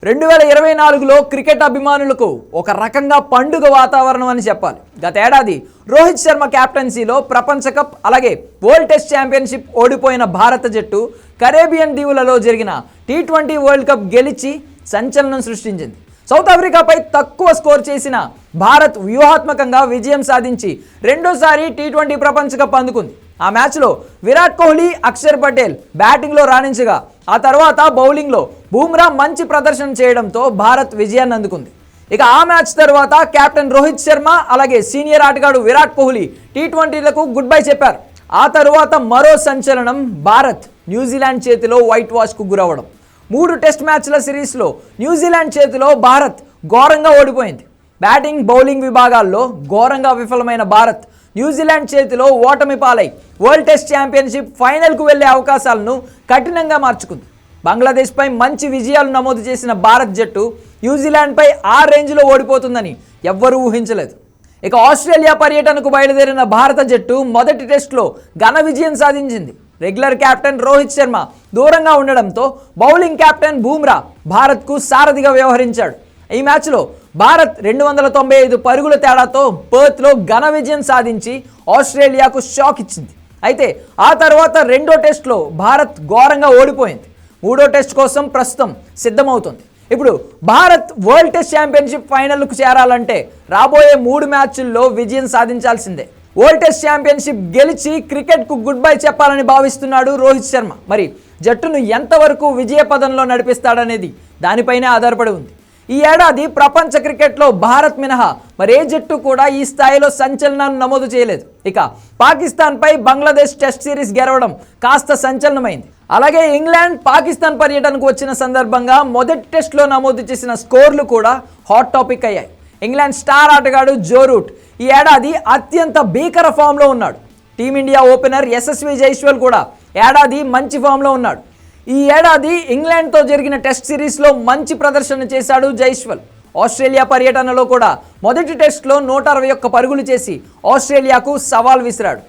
2024లో cricket అభిమానులకు ఒక రకంగా పండుగ వాతావరణం అని చెప్పాలి. గత ఏడాది రోహిత్ శర్మ కెప్టెన్సీలో ప్రపంచ కప్ అలాగే వరల్డ్ టెస్ట్ ఛాంపియన్షిప్ ఓడిపోయిన భారత జట్టు కరేబియన్ దీవులలో జరిగిన టీ20 వరల్డ్ కప్ గెలిచి సంచలనం సృష్టించింది. సౌత్ ఆఫ్రికాపై తక్కువ స్కోర్ చేసిన భారత్ వ్యూహాత్మకంగా విజయం సాధించి రెండోసారి టీ20 ప్రపంచ కప్ అందుకుంది. ఆ మ్యాచ్లో విరాట్ కోహ్లీ, అక్షర్ పటేల్ బ్యాటింగ్లో రాణించగా ఆ తర్వాత బౌలింగ్లో బూమ్రా మంచి ప్రదర్శన చేయడంతో భారత్ విజయాన్ని అందుకుంది. ఇక ఆ మ్యాచ్ తర్వాత కెప్టెన్ రోహిత్ శర్మ అలాగే సీనియర్ ఆటగాడు విరాట్ కోహ్లీ టీ20లకు గుడ్ బై చెప్పారు. ఆ తర్వాత మరో సంచలనం భారత్ న్యూజిలాండ్ చేతిలో వైట్ వాష్కు గురవడం. 3 టెస్ట్ మ్యాచ్ల సిరీస్లో న్యూజిలాండ్ చేతిలో భారత్ ఘోరంగా ఓడిపోయింది. బ్యాటింగ్, బౌలింగ్ విభాగాల్లో ఘోరంగా విఫలమైన భారత్ న్యూజిలాండ్ చేతిలో ఓటమి పాలై వరల్డ్ టెస్ట్ ఛాంపియన్షిప్ ఫైనల్కు వెళ్లే అవకాశాలను కఠినంగా మార్చుకుంది. బంగ్లాదేశ్పై మంచి విజయాలు నమోదు చేసిన భారత్ జట్టు న్యూజిలాండ్పై ఆ రేంజ్లో ఓడిపోతుందని ఎవ్వరూ ఊహించలేదు. ఇక ఆస్ట్రేలియా పర్యటనకు బయలుదేరిన భారత జట్టు మొదటి టెస్టులో ఘన విజయం సాధించింది. రెగ్యులర్ కెప్టెన్ రోహిత్ శర్మ దూరంగా ఉండడంతో బౌలింగ్ కెప్టెన్ బూమ్రా భారత్కు సారథిగా వ్యవహరించాడు. ఈ మ్యాచ్లో భారత్ 295 పరుగుల తేడాతో పర్త్లో ఘన విజయం సాధించి ఆస్ట్రేలియాకు షాక్ ఇచ్చింది. అయితే ఆ తర్వాత రెండో టెస్ట్లో భారత్ ఘోరంగా ఓడిపోయింది. మూడో టెస్ట్ కోసం ప్రస్తుతం సిద్ధమవుతుంది. ఇప్పుడు భారత్ వరల్డ్ టెస్ట్ ఛాంపియన్షిప్ ఫైనల్కు చేరాలంటే రాబోయే 3 మ్యాచ్ల్లో విజయం సాధించాల్సిందే. వరల్డ్ టెస్ట్ ఛాంపియన్షిప్ గెలిచి క్రికెట్కు గుడ్ బై చెప్పాలని భావిస్తున్నాడు రోహిత్ శర్మ. మరి జట్టును ఎంతవరకు విజయ పదంలో నడిపిస్తాడనేది దానిపైనే ఆధారపడి ఉంది. ఈ ఏడాది ప్రపంచ క్రికెట్లో భారత్ మినహా మరే జట్టు కూడా ఈ స్థాయిలో సంచలనాన్ని నమోదు చేయలేదు. ఇక పాకిస్తాన్పై బంగ్లాదేశ్ టెస్ట్ సిరీస్ గెలవడం కాస్త సంచలనమైంది. అలాగే ఇంగ్లాండ్ పాకిస్తాన్ పర్యటనకు వచ్చిన సందర్భంగా మొదటి టెస్ట్లో నమోదు చేసిన స్కోర్లు కూడా హాట్ టాపిక్ అయ్యాయి. ఇంగ్లాండ్ స్టార్ ఆటగాడు జో రూట్ ఈ ఏడాది అత్యంత భీకర ఫామ్లో ఉన్నాడు. టీమిండియా ఓపెనర్ యశస్వి జైస్వాల్ కూడా ఏడాది మంచి ఫామ్లో ఉన్నాడు. ఈ ఏడాది ఇంగ్లాండ్తో జరిగిన టెస్ట్ సిరీస్లో మంచి ప్రదర్శన చేశాడు జైస్వాల్. ఆస్ట్రేలియా పర్యటనలో కూడా మొదటి టెస్ట్లో 161 పరుగులు చేసి ఆస్ట్రేలియాకు సవాల్ విసిరాడు.